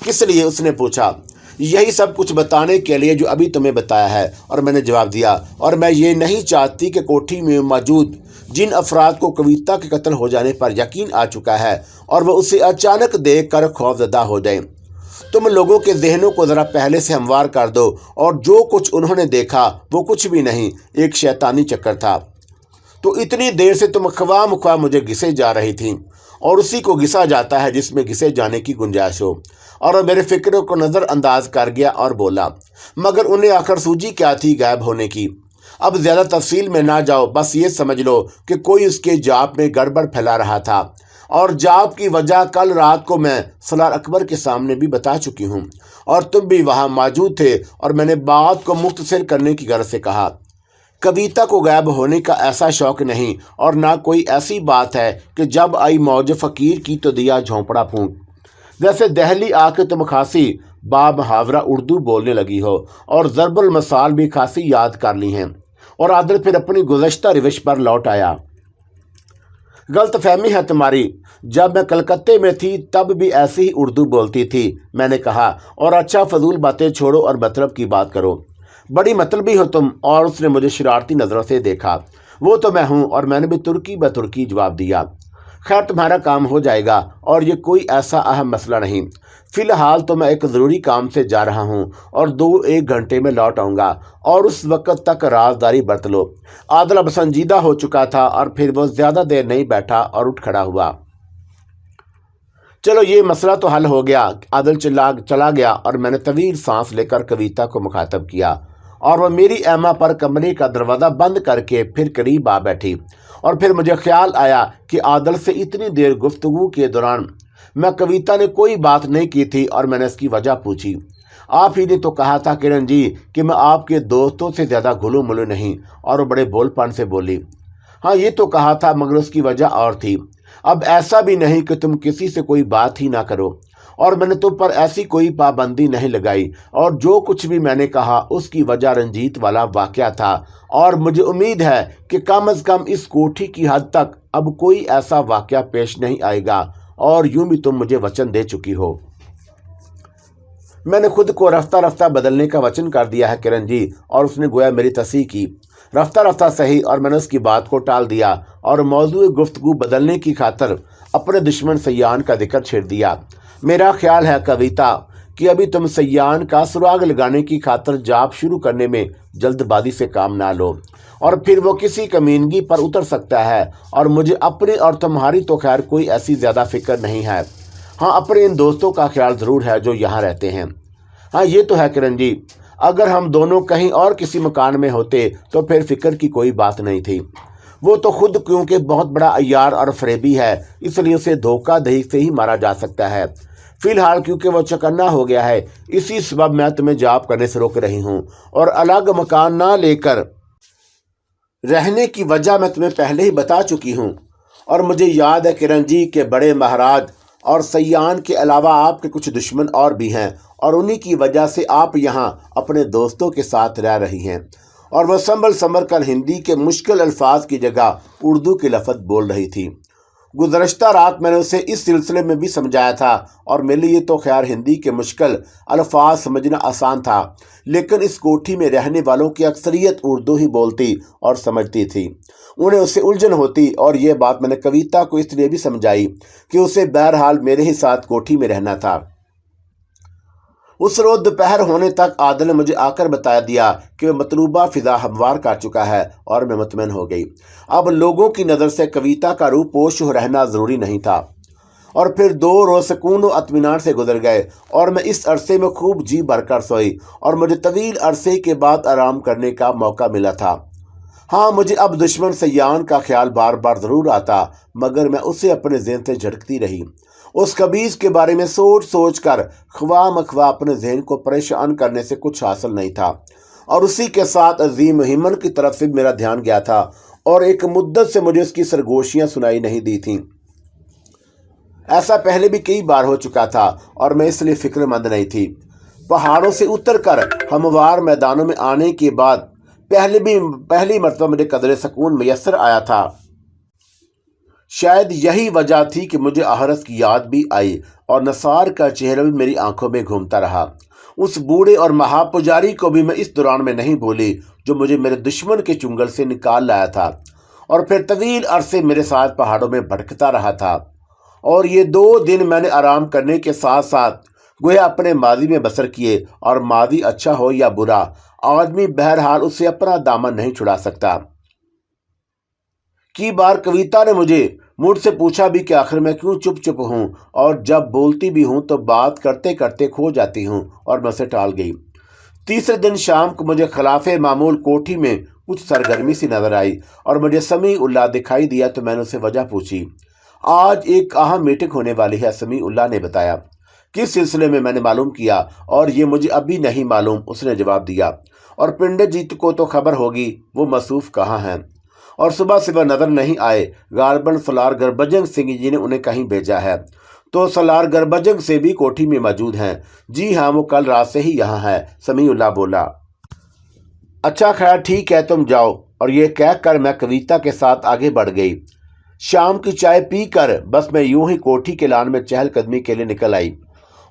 Speaker 1: کس لیے؟ اس نے پوچھا۔ یہی سب کچھ بتانے کے لیے جو ابھی تمہیں بتایا ہے، اور میں نے جواب دیا۔ اور میں یہ نہیں چاہتی کہ کوٹھی میں موجود جن افراد کو کویتا کے قتل ہو جانے پر یقین آ چکا ہے اور وہ اسے اچانک دیکھ کر خوفزدہ ہو جائیں۔ تم لوگوں کے ذہنوں کو ذرا پہلے سے ہموار کر دو، اور جو کچھ انہوں نے دیکھا وہ کچھ بھی نہیں، ایک شیطانی چکر تھا۔ تو اتنی دیر سے تم خواہ مخواہ مجھے گھسے جا رہی تھیں، اور اسی کو گھسا جاتا ہے جس میں گھسے جانے کی گنجائش ہو۔ اور میرے فکروں کو نظر انداز کر گیا اور بولا، مگر انہیں آخر سوجی کیا تھی غائب ہونے کی؟ اب زیادہ تفصیل میں نہ جاؤ، بس یہ سمجھ لو کہ کوئی اس کے جاپ میں گڑبڑ پھیلا رہا تھا، اور جاپ کی وجہ کل رات کو میں سالار اکبر کے سامنے بھی بتا چکی ہوں، اور تم بھی وہاں موجود تھے، اور میں نے بات کو مختصر کرنے کی غرض سے کہا۔ کویتا کو غائب ہونے کا ایسا شوق نہیں، اور نہ کوئی ایسی بات ہے کہ جب آئی موج فقیر کی تو دیا جھونپڑا پھونک۔ جیسے دہلی آ کے تم خاصی بامحاورہ اردو بولنے لگی ہو، اور ضرب المثال بھی خاصی یاد کر لی ہیں۔ اور عادل پھر اپنی گزشتہ روش پر لوٹ آیا۔ غلط فہمی ہے تمہاری، جب میں کلکتے میں تھی تب بھی ایسی ہی اردو بولتی تھی، میں نے کہا۔ اور اچھا فضول باتیں چھوڑو اور مطلب کی بات کرو، بڑی مطلبی ہو تم۔ اور اس نے مجھے شرارتی نظروں سے دیکھا۔ وہ تو میں ہوں، اور میں نے بھی ترکی بترکی جواب دیا۔ خیر تمہارا کام ہو جائے گا، اور یہ کوئی ایسا اہم مسئلہ نہیں۔ فی الحال تو میں ایک ضروری کام سے جا رہا ہوں، اور 2-1 گھنٹے میں لوٹ آؤں گا، اور اس وقت تک رازداری برت لو۔ عادل اب سنجیدہ ہو چکا تھا، اور پھر وہ زیادہ دیر نہیں بیٹھا اور اٹھ کھڑا ہوا۔ چلو یہ مسئلہ تو حل ہو گیا۔ عادل چلا گیا، اور میں نے طویل سانس لے کر کویتا کو مخاطب کیا، اور وہ میری ایما پر کمرے کا دروازہ بند کر کے پھر قریب آ بیٹھی۔ اور پھر مجھے خیال آیا کہ عادل سے اتنی دیر گفتگو کے دوران میں کویتا نے کوئی بات نہیں کی تھی، اور میں نے اس کی وجہ پوچھی۔ آپ ہی نے تو کہا تھا کرن جی کہ میں آپ کے دوستوں سے زیادہ گھلو ملو نہیں، اور وہ بڑے بول پن سے بولی۔ ہاں یہ تو کہا تھا، مگر اس کی وجہ اور تھی۔ اب ایسا بھی نہیں کہ تم کسی سے کوئی بات ہی نہ کرو، اور میں نے تم پر ایسی کوئی پابندی نہیں لگائی، اور جو کچھ بھی میں نے کہا اس کی وجہ رنجیت والا واقعہ تھا، اور مجھے امید ہے کہ کم از کم اس کوٹھی کی حد تک اب کوئی ایسا واقعہ پیش نہیں آئے گا، اور یوں بھی تم مجھے وچن دے چکی ہو۔ میں نے خود کو رفتہ رفتہ بدلنے کا وچن کر دیا ہے کرن جی، اور اس نے گویا میری تصحیح کی۔ رفتہ رفتہ صحیح، اور میں نے اس کی بات کو ٹال دیا، اور موضوع گفتگو بدلنے کی خاطر اپنے دشمن سیان کا ذکر چھیڑ دیا۔ میرا خیال ہے کویتا کہ ابھی تم سیان کا سراغ لگانے کی خاطر جاپ شروع کرنے میں جلد بازی سے کام نہ لو، اور پھر وہ کسی کمینگی پر اتر سکتا ہے، اور مجھے اپنی اور تمہاری تو خیر کوئی ایسی زیادہ فکر نہیں ہے۔ ہاں اپنے ان دوستوں کا خیال ضرور ہے جو یہاں رہتے ہیں۔ ہاں یہ تو ہے کرن جی، اگر ہم دونوں کہیں اور کسی مکان میں ہوتے تو پھر فکر کی کوئی بات نہیں تھی۔ وہ تو خود کیونکہ بہت بڑا عیار اور فریبی ہے، اس لیے اسے دھوکہ دہی سے ہی مارا جا سکتا ہے۔ فی الحال کیونکہ وہ چکنا ہو گیا ہے، اسی سبب میں تمہیں جاب کرنے سے روک رہی ہوں، اور الگ مکان نہ لے کر رہنے کی وجہ میں تمہیں پہلے ہی بتا چکی ہوں۔ اور مجھے یاد ہے کہ رنجی کے بڑے مہاراج اور سیان کے علاوہ آپ کے کچھ دشمن اور بھی ہیں، اور انہی کی وجہ سے آپ یہاں اپنے دوستوں کے ساتھ رہ رہی ہیں۔ اور وہ سنبھل کر ہندی کے مشکل الفاظ کی جگہ اردو کے لفظ بول رہی تھی۔ گزشتہ رات میں نے اسے اس سلسلے میں بھی سمجھایا تھا، اور میرے لیے تو خیر ہندی کے مشکل الفاظ سمجھنا آسان تھا، لیکن اس کوٹھی میں رہنے والوں کی اکثریت اردو ہی بولتی اور سمجھتی تھی۔ انہیں اسے الجھن ہوتی، اور یہ بات میں نے کویتا کو اس لیے بھی سمجھائی کہ اسے بہرحال میرے ہی ساتھ کوٹھی میں رہنا تھا۔ اس روز دوپہر ہونے تک عادل نے مجھے آ کر بتا دیا کہ وہ مطلوبہ فضا ہموار کر چکا ہے، اور میں مطمئن ہو گئی۔ اب لوگوں کی نظر سے کویتا کا روح پوش رہنا ضروری نہیں تھا۔ اور پھر 2 روز سکون و اطمینان سے گزر گئے، اور میں اس عرصے میں خوب جی بھر کر سوئی، اور مجھے طویل عرصے کے بعد آرام کرنے کا موقع ملا تھا۔ ہاں، مجھے اب دشمن سیان کا خیال بار بار ضرور آتا، مگر میں اسے اپنے ذہن سے جھٹکتی رہی۔ اس خبیث کے بارے میں سوچ کر خواہ مخواہ اپنے ذہن کو پریشان کرنے سے کچھ حاصل نہیں تھا، اور اسی کے ساتھ عظیم ہمت کی طرف سے میرا دھیان گیا تھا، اور ایک مدت سے مجھے اس کی سرگوشیاں سنائی نہیں دی تھیں۔ ایسا پہلے بھی کئی بار ہو چکا تھا، اور میں اس لیے فکر مند نہیں تھی۔ پہاڑوں سے اتر کر ہموار میدانوں میں آنے کے بعد پہلی مرتبہ مجھے قدرے سکون میسر آیا تھا۔ شاید یہی وجہ تھی کہ مجھے آہرس کی یاد بھی آئی، اور نثار کا چہرہ بھی میری آنکھوں میں گھومتا رہا۔ اس بوڑھے اور مہا پجاری کو بھی میں اس دوران میں نہیں بھولی، جو مجھے میرے دشمن کے چنگل سے نکال لایا تھا، اور پھر طویل عرصے میرے ساتھ پہاڑوں میں بھٹکتا رہا تھا۔ اور یہ 2 دن میں نے آرام کرنے کے ساتھ ساتھ گویا اپنے ماضی میں بسر کیے، اور ماضی اچھا ہو یا برا، آدمی بہرحال اسے اپنا دامن نہیں چھڑا سکتا۔ کی بار کویتا نے مجھ سے پوچھا بھی کہ آخر میں کیوں چپ ہوں، اور جب بولتی بھی ہوں تو بات کرتے کرتے کھو جاتی ہوں، اور میں اسے ٹال گئی۔ تیسرے دن شام کو مجھے خلاف معمول کوٹھی میں کچھ سرگرمی سی نظر آئی، اور مجھے سمیع اللہ دکھائی دیا تو میں نے اسے وجہ پوچھی۔ آج ایک اہم میٹنگ ہونے والی ہے، سمیع اللہ نے بتایا۔ کس سلسلے میں نے معلوم کیا، اور یہ مجھے ابھی نہیں معلوم، اس نے جواب دیا۔ اور پنڈت جی کو تو خبر ہوگی، وہ مصروف کہاں ہیں، اور صبح سے وہ نظر نہیں آئے۔ غالباً سالار گربجن سنگھ جی نے انہیں کہیں بھیجا ہے۔ تو سالار گربجن سے بھی کوٹھی میں موجود ہیں؟ جی ہاں، وہ کل رات سے ہی یہاں ہے، سمیع اللہ بولا۔ اچھا خیر ٹھیک ہے، تم جاؤ۔ اور یہ کہہ کر میں کویتا کے ساتھ آگے بڑھ گئی۔ شام کی چائے پی کر بس میں یوں ہی کوٹھی کے لان میں چہل قدمی کے لیے نکل آئی،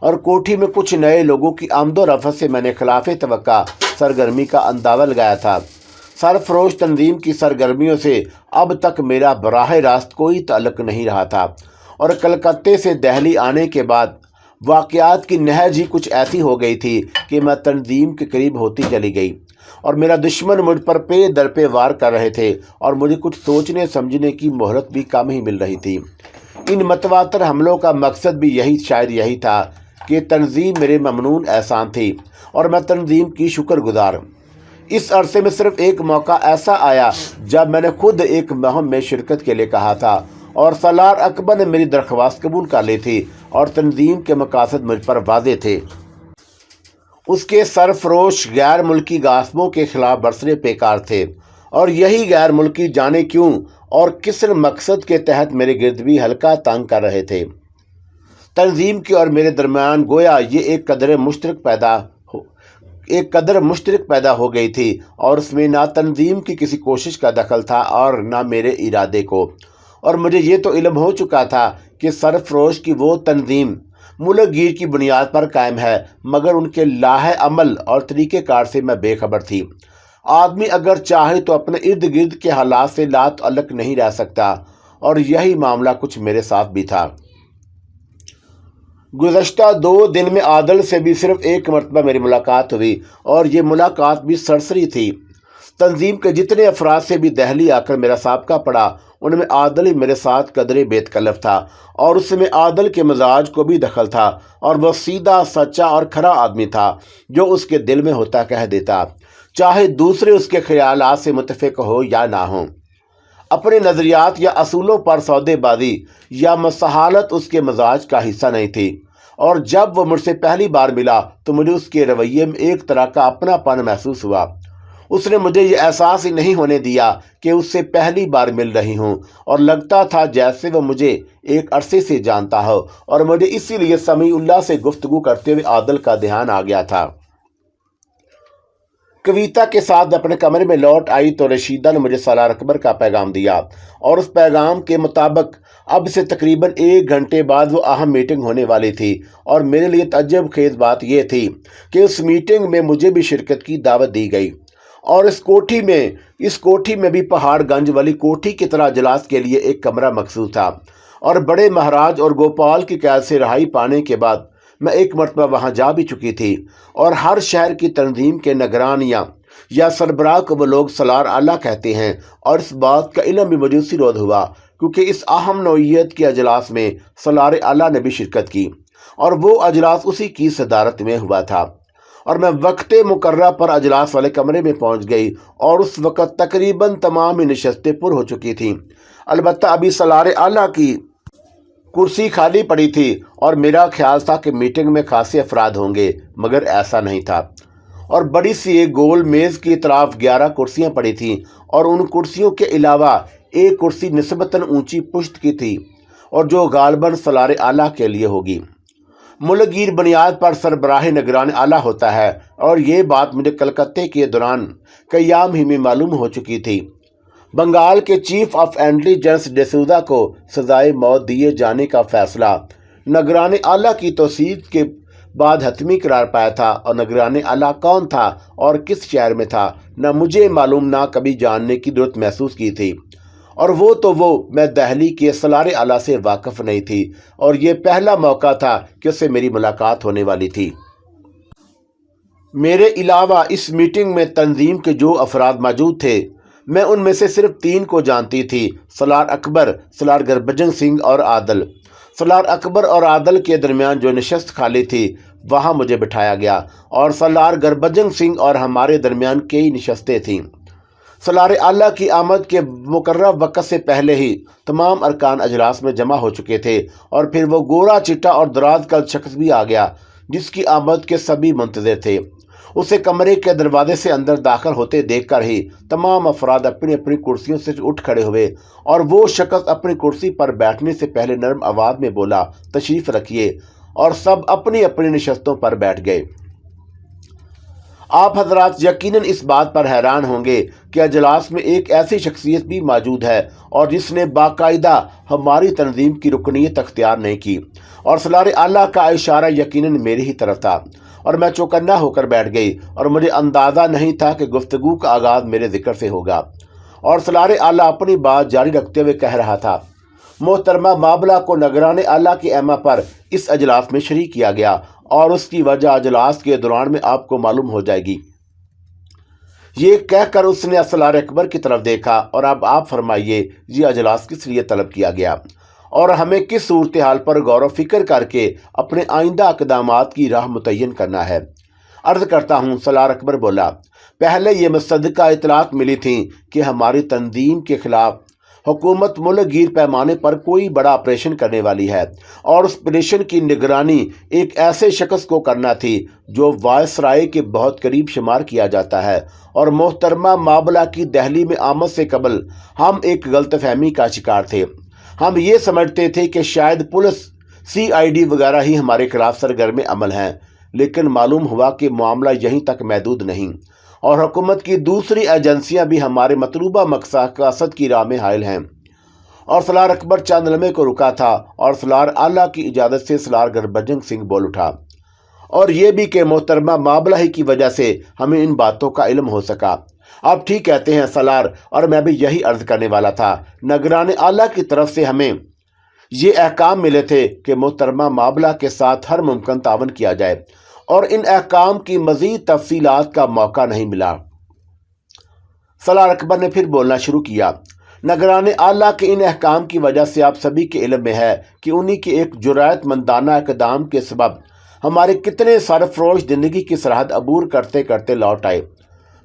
Speaker 1: اور کوٹھی میں کچھ نئے لوگوں کی آمد و رفت سے میں نے خلاف توقع سرگرمی کا اندازہ لگایا تھا۔ سرفروش تنظیم کی سرگرمیوں سے اب تک میرا براہ راست کوئی تعلق نہیں رہا تھا، اور کلکتے سے دہلی آنے کے بعد واقعات کی نہج ہی کچھ ایسی ہو گئی تھی کہ میں تنظیم کے قریب ہوتی چلی گئی، اور میرا دشمن مجھ پر پے در پے وار کر رہے تھے، اور مجھے کچھ سوچنے سمجھنے کی مہلت بھی کم ہی مل رہی تھی۔ ان متواتر حملوں کا مقصد بھی شاید یہی تھا کہ تنظیم میرے ممنون احسان تھی، اور میں تنظیم کی شکر گزار۔ اس عرصے میں صرف ایک موقع ایسا آیا جب میں نے خود ایک مہم میں شرکت کے لیے کہا تھا، اور سالار اکبر نے میری درخواست قبول کر لی تھی، اور تنظیم کے مقاصد مجھ پر واضح تھے۔ اس کے سرفروش غیر ملکی غاصبوں کے خلاف برسرے پیکار تھے، اور یہی غیر ملکی جانے کیوں اور کس مقصد کے تحت میرے گرد بھی حلقہ تنگ کر رہے تھے۔ تنظیم کے اور میرے درمیان گویا یہ ایک قدر مشترک پیدا ہو گئی تھی، اور اس میں نہ تنظیم کی کسی کوشش کا دخل تھا اور نہ میرے ارادے کو۔ اور مجھے یہ تو علم ہو چکا تھا کہ سرفروش کی وہ تنظیم ملک گیر کی بنیاد پر قائم ہے، مگر ان کے لاہ عمل اور طریقہ کار سے میں بے خبر تھی۔ آدمی اگر چاہے تو اپنے ارد گرد کے حالات سے لا تعلق نہیں رہ سکتا، اور یہی معاملہ کچھ میرے ساتھ بھی تھا۔ گزشتہ 2 دن میں عادل سے بھی صرف ایک مرتبہ میری ملاقات ہوئی، اور یہ ملاقات بھی سرسری تھی۔ تنظیم کے جتنے افراد سے بھی دہلی آ کر میرا سابقہ پڑا، ان میں عادل ہی میرے ساتھ قدرے بے تکلف تھا، اور اس میں عادل کے مزاج کو بھی دخل تھا، اور وہ سیدھا سچا اور کھرا آدمی تھا، جو اس کے دل میں ہوتا کہہ دیتا، چاہے دوسرے اس کے خیالات سے متفق ہو یا نہ ہوں۔ اپنے نظریات یا اصولوں پر سودے بازی یا مساحالت اس کے مزاج کا حصہ نہیں تھی۔ اور جب وہ مجھ سے پہلی بار ملا تو مجھے اس کے رویے میں ایک طرح کا اپنا پن محسوس ہوا۔ اس نے مجھے یہ احساس ہی نہیں ہونے دیا کہ اس سے پہلی بار مل رہی ہوں، اور لگتا تھا جیسے وہ مجھے ایک عرصے سے جانتا ہو، اور مجھے اسی لیے سمیع اللہ سے گفتگو کرتے ہوئے عادل کا دھیان آ گیا تھا۔ کویتا کے ساتھ اپنے کمرے میں لوٹ آئی تو رشیدہ نے مجھے سالار اکبر کا پیغام دیا، اور اس پیغام کے مطابق اب سے تقریباً 1 گھنٹے بعد وہ اہم میٹنگ ہونے والی تھی، اور میرے لیے تعجب خیز بات یہ تھی کہ اس میٹنگ میں مجھے بھی شرکت کی دعوت دی گئی، اور اس کوٹھی میں بھی پہاڑ گنج والی کوٹھی کی طرح اجلاس کے لیے ایک کمرہ مخصوص تھا، اور بڑے مہاراج اور گوپال کی قید سے رہائی پانے کے بعد میں ایک مرتبہ وہاں جا بھی چکی تھی، اور ہر شہر کی تنظیم کے نگران یا سربراہ کو وہ لوگ سالار اعلیٰ کہتے ہیں، اور اس بات کا علم بھی مجھے اسی روز ہوا کیونکہ اس اہم نوعیت کے اجلاس میں سالار اعلیٰ نے بھی شرکت کی، اور وہ اجلاس اسی کی صدارت میں ہوا تھا، اور میں وقت مقررہ پر اجلاس والے کمرے میں پہنچ گئی، اور اس وقت تقریباً تمام نشستیں پر ہو چکی تھیں۔ البتہ ابھی سالار اعلیٰ کی کرسی خالی پڑی تھی، اور میرا خیال تھا کہ میٹنگ میں خاصے افراد ہوں گے، مگر ایسا نہیں تھا، اور بڑی سی ایک گول میز کی اطراف 11 کرسیاں پڑی تھیں، اور ان کرسیوں کے علاوہ ایک کرسی نسبتاً اونچی پشت کی تھی، اور جو غالباً سالار اعلیٰ کے لیے ہوگی۔ ملک گیر بنیاد پر سربراہ نگران اعلیٰ ہوتا ہے، اور یہ بات مجھے کلکتے کے دوران قیام ہی میں معلوم ہو چکی تھی۔ بنگال کے چیف آف انٹیلیجنس ڈسوزا کو سزائے موت دیے جانے کا فیصلہ نگران اعلیٰ کی توثیق کے بعد حتمی قرار پایا تھا، اور نگران اعلیٰ کون تھا اور کس شہر میں تھا نہ مجھے معلوم نہ کبھی جاننے کی ضرورت محسوس کی تھی، اور میں دہلی کے سالار اعلیٰ سے واقف نہیں تھی، اور یہ پہلا موقع تھا کہ اس سے میری ملاقات ہونے والی تھی۔ میرے علاوہ اس میٹنگ میں تنظیم کے جو افراد موجود تھے، میں ان میں سے صرف 3 کو جانتی تھی: سالار اکبر، سالار گربجن سنگھ اور عادل۔ سالار اکبر اور عادل کے درمیان جو نشست خالی تھی وہاں مجھے بٹھایا گیا، اور سالار گربجن سنگھ اور ہمارے درمیان کئی نشستیں تھیں۔ سالار اعلیٰ کی آمد کے مقررہ وقت سے پہلے ہی تمام ارکان اجلاس میں جمع ہو چکے تھے، اور پھر وہ گورا چٹا اور دراز قد شخص بھی آ گیا جس کی آمد کے سبھی منتظر تھے۔ اسے کمرے کے دروازے سے اندر داخل ہوتے دیکھ کر ہی تمام افراد اپنی اپنی کرسیوں سے اٹھ کھڑے ہوئے، اور وہ شخص اپنی کرسی پر بیٹھنے سے پہلے نرم آواز میں بولا، تشریف رکھیے، اور سب اپنی اپنی نشستوں پر بیٹھ گئے۔ آپ حضرات یقیناً اس بات پر حیران ہوں گے کہ اجلاس میں ایک ایسی شخصیت بھی موجود ہے اور جس نے باقاعدہ ہماری تنظیم کی رکنیت اختیار نہیں کی، اور سالار اعلیٰ کا اشارہ یقیناً میری ہی طرف تھا، اور میں چوکنا ہو کر بیٹھ گئی، اور مجھے اندازہ نہیں تھا کہ گفتگو کا آغاز میرے ذکر سے ہوگا، اور سالار اعلیٰ اپنی بات جاری رکھتے ہوئے کہہ رہا تھا: محترمہ مابلہ کو نگران اعلیٰ کے احما پر اس اجلاس میں شریک کیا گیا، اور اس کی وجہ اجلاس کے دوران میں آپ کو معلوم ہو جائے گی۔ یہ کہہ کر اس نے سالار اکبر کی طرف دیکھا، اور اب آپ فرمائیے یہ اجلاس کس لیے طلب کیا گیا، اور ہمیں کس صورتحال پر غور و فکر کر کے اپنے آئندہ اقدامات کی راہ متعین کرنا ہے؟ عرض کرتا ہوں، سالار اکبر بولا، پہلے یہ مصدقہ اطلاعات ملی تھیں کہ ہماری تنظیم کے خلاف حکومت ملک گیر پیمانے پر کوئی بڑا آپریشن کرنے والی ہے، اور اس آپریشن کی نگرانی ایک ایسے شخص کو کرنا تھی جو وائسرائے کے بہت قریب شمار کیا جاتا ہے، اور محترمہ مابلہ کی دہلی میں آمد سے قبل ہم ایک غلط فہمی کا شکار تھے۔ ہم یہ سمجھتے تھے کہ شاید پولیس، CID وغیرہ ہی ہمارے خلاف سرگرم عمل ہیں، لیکن معلوم ہوا کہ معاملہ یہیں تک محدود نہیں، اور حکومت کی دوسری ایجنسیاں بھی ہمارے مطلوبہ مقصد کی راہ میں حائل ہیں۔ اور سالار اکبر چند لمحے کو رکا تھا، اور سالار اعلیٰ کی اجازت سے سالار گربجن سنگھ بول اٹھا، اور یہ بھی کہ محترمہ مابلہ ہی کی وجہ سے ہمیں ان باتوں کا علم ہو سکا۔ آپ ٹھیک کہتے ہیں سالار، اور میں بھی یہی عرض کرنے والا تھا۔ نگران اعلیٰ کی طرف سے ہمیں یہ احکام ملے تھے کہ محترمہ مابلہ کے ساتھ ہر ممکن تعاون کیا جائے، اور ان احکام کی مزید تفصیلات کا موقع نہیں ملا۔ سالار اکبر نے پھر بولنا شروع کیا: نگران اعلیٰ کے ان احکام کی وجہ سے آپ سبھی کے علم میں ہے کہ انہی کے ایک جرأت مندانہ اقدام کے سبب ہمارے کتنے سرفروش زندگی کی سرحد عبور کرتے کرتے لوٹ آئے۔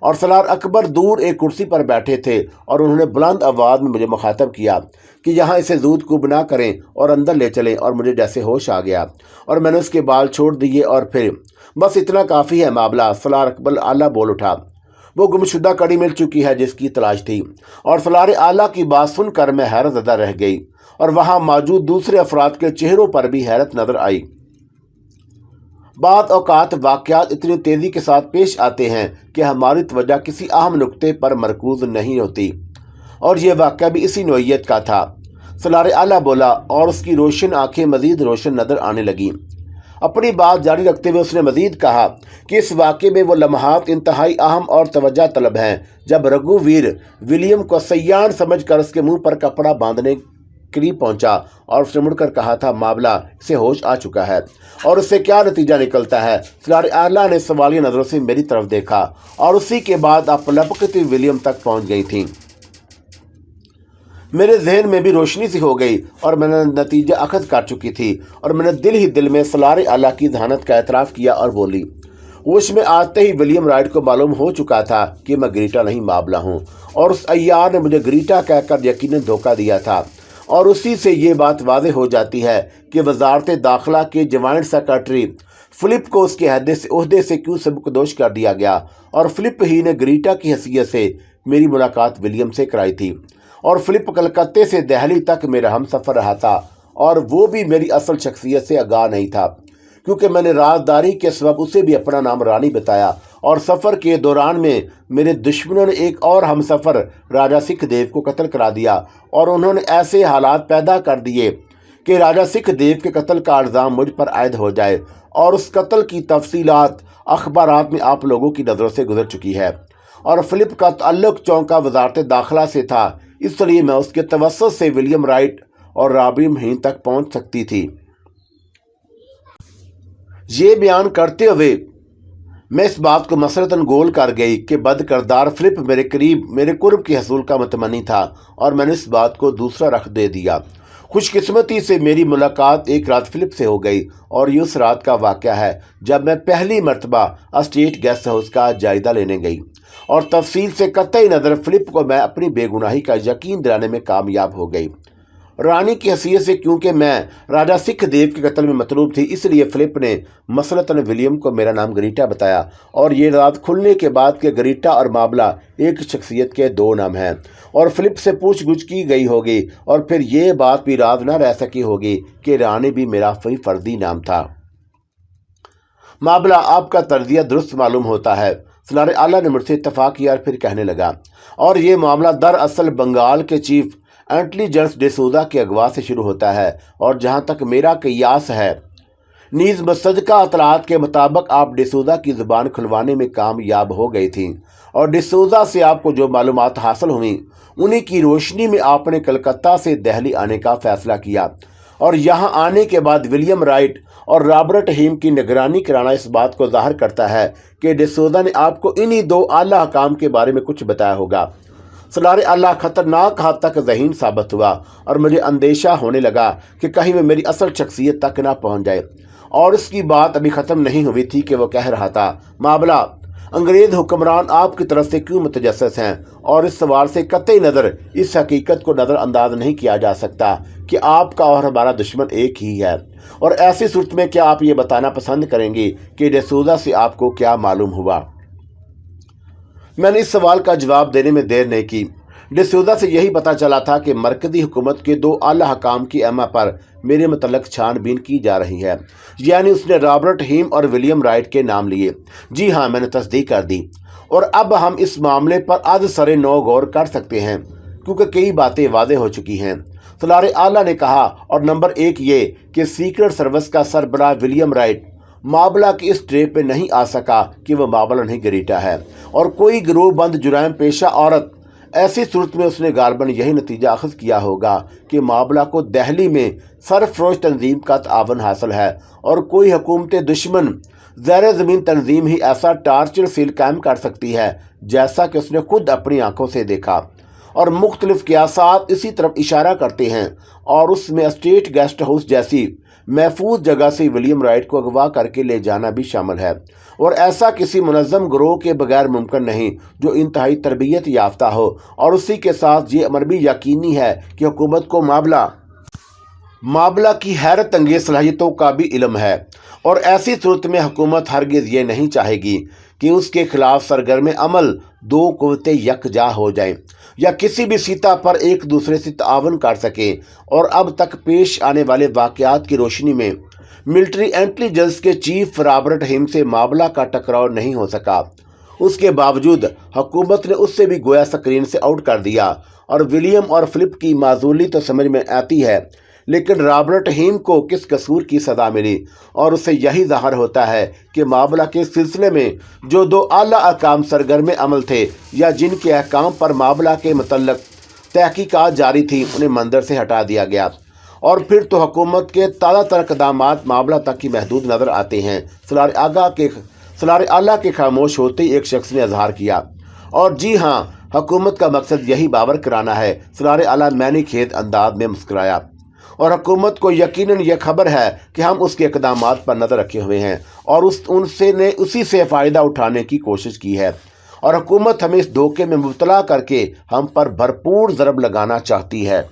Speaker 1: اور سالار اکبر دور ایک کرسی پر بیٹھے تھے اور انہوں نے بلند آواز میں مجھے مخاطب کیا کہ یہاں اسے زود کوب نہ کریں اور اندر لے چلیں، اور مجھے جیسے ہوش آ گیا اور میں نے اس کے بال چھوڑ دیے اور پھر بس اتنا کافی ہے معاملہ۔ سالار اکبر اعلیٰ بول اٹھا، وہ گمشدہ کڑی مل چکی ہے جس کی تلاش تھی۔ اور سالار اعلیٰ کی بات سن کر میں حیرت زدہ رہ گئی اور وہاں موجود دوسرے افراد کے چہروں پر بھی حیرت نظر آئی۔ بعض اوقات واقعات اتنی تیزی کے ساتھ پیش آتے ہیں کہ ہماری توجہ کسی اہم نقطے پر مرکوز نہیں ہوتی، اور یہ واقعہ بھی اسی نوعیت کا تھا۔ سالار اعلیٰ بولا اور اس کی روشن آنکھیں مزید روشن نظر آنے لگیں۔ اپنی بات جاری رکھتے ہوئے اس نے مزید کہا کہ اس واقعے میں وہ لمحات انتہائی اہم اور توجہ طلب ہیں جب رگھوویر ولیم کو سیان سمجھ کر اس کے منہ پر کپڑا باندھنے قریب پہنچا اور اس نے مڑ کر کہا تھا، معاملہ اسے ہوش آ چکا ہے اور اس سے کیا نتیجہ نکلتا ہے؟ سالار اعلیٰ نے سوالیہ نظروں سے میری طرف دیکھا اور اسی کے بعد آپ لپکتی ولیم تک پہنچ گئی تھیں۔ میرے ذہن میں بھی روشنی سی ہو گئی اور میں نے نتیجہ اخذ کر چکی تھی، اور میں نے دل ہی دل میں سالار اعلیٰ کی ذہانت کا اعتراف کیا اور بولی۔ ہوش میں آتے ہی ولیم رائٹ کو معلوم ہو چکا تھا کہ میں گریٹا نہیں معاملہ ہوں، اور اس عیار نے مجھے گریٹا کہہ کر یقیناً دھوکہ دیا تھا، اور اسی سے یہ بات واضح ہو جاتی ہے کہ وزارت داخلہ کے جوائنٹ سیکرٹری فلپ کو اس کے عہدے سے کیوں سبکدوش کر دیا گیا، اور فلپ ہی نے گریٹا کی حیثیت سے میری ملاقات ولیم سے کرائی تھی، اور فلپ کلکتے سے دہلی تک میرا ہم سفر رہا تھا، اور وہ بھی میری اصل شخصیت سے آگاہ نہیں تھا، کیونکہ میں نے رازداری کے سبب اسے بھی اپنا نام رانی بتایا، اور سفر کے دوران میں میرے دشمنوں نے ایک اور ہم سفر راجہ سکھ دیو کو قتل کرا دیا، اور انہوں نے ایسے حالات پیدا کر دیے کہ راجہ سکھ دیو کے قتل کا الزام مجھ پر عائد ہو جائے، اور اس قتل کی تفصیلات اخبارات میں آپ لوگوں کی نظروں سے گزر چکی ہے، اور فلپ کا تعلق چونکہ وزارت داخلہ سے تھا، اس لیے میں اس کے توسط سے ولیم رائٹ اور رابرٹ ہین تک پہنچ سکتی تھی۔ یہ بیان کرتے ہوئے میں اس بات کو مسرتاً گول کر گئی کہ بد کردار فلپ میرے قرب کے حصول کا متمنی تھا، اور میں نے اس بات کو دوسرا رخ دے دیا۔ خوش قسمتی سے میری ملاقات ایک رات فلپ سے ہو گئی، اور یہ اس رات کا واقعہ ہے جب میں پہلی مرتبہ اسٹیٹ گیسٹ ہاؤس کا جائزہ لینے گئی، اور تفصیل سے قطعی نظر فلپ کو میں اپنی بے گناہی کا یقین دلانے میں کامیاب ہو گئی۔ رانی کی حیثیت سے کیونکہ میں راجہ سکھ دیو کے قتل میں مطلوب تھی، اس لیے فلپ نے مثلاً ولیم کو میرا نام گریٹا بتایا، اور یہ رات کھلنے کے بعد کہ گریٹا اور معاملہ ایک شخصیت کے دو نام ہیں، اور فلپ سے پوچھ گچھ کی گئی ہوگی، اور پھر یہ بات بھی راز نہ رہ سکی ہوگی کہ رانی بھی میرا فردی نام تھا۔ معاملہ آپ کا تجزیہ درست معلوم ہوتا ہے، سالار اعلیٰ نے مجھ سے اتفاق کیا اور پھر کہنے لگا، اور یہ معاملہ دراصل بنگال کے چیف انٹیلیجنس ڈے سوزا کے اغوا سے شروع ہوتا ہے، اور جہاں تک میرا قیاس ہے نیز مصدقہ اطلاعات کے مطابق آپ ڈے سوزا کی زبان کھلوانے میں کامیاب ہو گئی تھیں، اور ڈے سوزا سے آپ کو جو معلومات حاصل ہوئیں انہی کی روشنی میں آپ نے کلکتہ سے دہلی آنے کا فیصلہ کیا، اور یہاں آنے کے بعد ولیم رائٹ اور رابرٹ ہیم کی نگرانی کرانا اس بات کو ظاہر کرتا ہے کہ ڈے سوزا نے آپ کو انہی دو اعلیٰ حکام کے بارے میں کچھ بتایا ہوگا۔ سالار اعلیٰ خطرناک حد تک ذہین ثابت ہوا، اور مجھے اندیشہ ہونے لگا کہ کہیں وہ میری اصل شخصیت تک نہ پہنچ جائے، اور اس کی بات ابھی ختم نہیں ہوئی تھی کہ وہ کہہ رہا تھا، معاملہ انگریز حکمران آپ کی طرف سے کیوں متجسس ہیں، اور اس سوال سے قطعی نظر اس حقیقت کو نظر انداز نہیں کیا جا سکتا کہ آپ کا اور ہمارا دشمن ایک ہی ہے، اور ایسی صورت میں کیا آپ یہ بتانا پسند کریں گی کہ ڈے سوزا سے آپ کو کیا معلوم ہوا؟ میں نے اس سوال کا جواب دینے میں دیر نہیں کی۔ ڈے سوزا سے یہی پتہ چلا تھا کہ مرکزی حکومت کے دو اعلیٰ حکام کی اما پر میرے متعلق چھان بین کی جا رہی ہے، یعنی اس نے رابرٹ ہیم اور ولیم رائٹ کے نام لیے۔ جی ہاں، میں نے تصدیق کر دی، اور اب ہم اس معاملے پر از سر نو غور کر سکتے ہیں کیونکہ کئی باتیں واضح ہو چکی ہیں، سالار اعلیٰ نے کہا، اور نمبر 1 یہ کہ سیکرٹ سروس کا سربراہ ولیم رائٹ معاملہ کی اس ٹرے پہ نہیں آ سکا کہ وہ معاملہ نہیں گریٹا ہے، اور کوئی گروہ بند جرائم پیشہ عورت، ایسی صورت میں اس نے غالباً یہی نتیجہ اخذ کیا ہوگا کہ معاملہ کو دہلی میں سرفروش تنظیم کا تعاون حاصل ہے، اور کوئی حکومت دشمن زیر زمین تنظیم ہی ایسا ٹارچر سیل قائم کر سکتی ہے جیسا کہ اس نے خود اپنی آنکھوں سے دیکھا، اور مختلف قیاسات اسی طرف اشارہ کرتے ہیں، اور اس میں اسٹیٹ گیسٹ ہاؤس جیسی محفوظ جگہ سے ولیم رائٹ کو اغوا کر کے لے جانا بھی شامل ہے، اور ایسا کسی منظم گروہ کے بغیر ممکن نہیں جو انتہائی تربیت یافتہ ہو، اور اسی کے ساتھ یہ امر بھی یقینی ہے کہ حکومت کو معاملہ کی حیرت انگیز صلاحیتوں کا بھی علم ہے، اور ایسی صورت میں حکومت ہرگز یہ نہیں چاہے گی کہ اس کے خلاف سرگرم عمل دو قوتیں یکجا ہو جائیں یا کسی بھی سطح پر ایک دوسرے سے تعاون کر سکیں، اور اب تک پیش آنے والے واقعات کی روشنی میں ملٹری انٹیلیجنس کے چیف رابرٹ ہیم سے معاملہ کا ٹکراؤ نہیں ہو سکا۔ اس کے باوجود حکومت نے اس سے بھی گویا اسکرین سے آؤٹ کر دیا، اور ولیم اور فلپ کی معذوری تو سمجھ میں آتی ہے، لیکن رابرٹ ہیم کو کس قصور کی سزا ملی، اور اسے یہی ظاہر ہوتا ہے کہ معاملہ کے سلسلے میں جو دو اعلیٰ حکام سرگرم عمل تھے یا جن کے احکام پر معاملہ کے متعلق تحقیقات جاری تھی، انہیں منظر سے ہٹا دیا گیا، اور پھر تو حکومت کے تازہ تر اقدامات معاملہ تک ہی محدود نظر آتے ہیں۔ سالار اعلیٰ کے خاموش ہوتے ہی ایک شخص نے اظہار کیا، اور جی ہاں، حکومت کا مقصد یہی باور کرانا ہے۔ سالار اعلیٰ معنی خیز انداز میں مسکرایا، اور حکومت کو یقیناً یہ خبر ہے کہ ہم اس کے اقدامات پر نظر رکھے ہوئے ہیں، اور اسی سے فائدہ اٹھانے کی کوشش کی ہے، اور حکومت ہمیں اس دھوکے میں مبتلا کر کے ہم پر بھرپور ضرب لگانا چاہتی ہے۔